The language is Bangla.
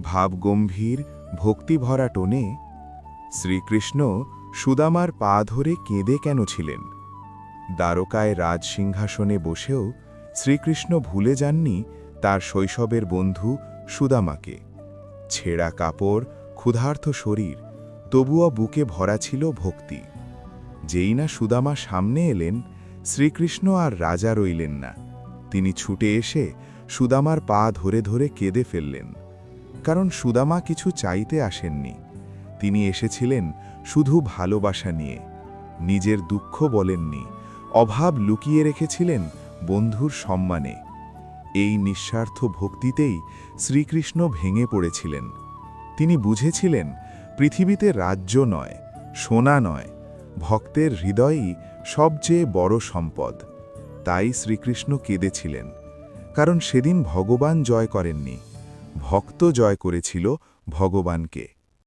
ভাবগম্ভীর ভক্তিভরা টোনে, শ্রীকৃষ্ণ সুদামার পা ধরে কেঁদে কেন ছিলেন? দ্বারকায় রাজসিংহাসনে বসেও শ্রীকৃষ্ণ ভুলে যাননি তার শৈশবের বন্ধু সুদামাকে। ছেঁড়া কাপড়, ক্ষুধার্ত শরীর, তবুও বুকে ভরা ছিল ভক্তি। যেই না সুদামা সামনে এলেন, শ্রীকৃষ্ণ আর রাজা রইলেন না। তিনি ছুটে এসে সুদামার পা ধরে ধরে কেঁদে ফেললেন। কারণ সুদামা কিছু চাইতে আসেননি, তিনি এসেছিলেন শুধু ভালোবাসা নিয়ে। নিজের দুঃখ বলেননি, অভাব লুকিয়ে রেখেছিলেন বন্ধুর সম্মানে। এই নিঃস্বার্থ ভক্তিতেই শ্রীকৃষ্ণ ভেঙে পড়েছিলেন। তিনি বুঝেছিলেন পৃথিবীতে রাজ্য নয়, সোনা নয়, ভক্তের হৃদয়ই সবচেয়ে বড় সম্পদ। তাই শ্রীকৃষ্ণ কেঁদেছিলেন, কারণ সেদিন ভগবান জয় করেননি, ভক্ত জয় করেছিল ভগবানকে।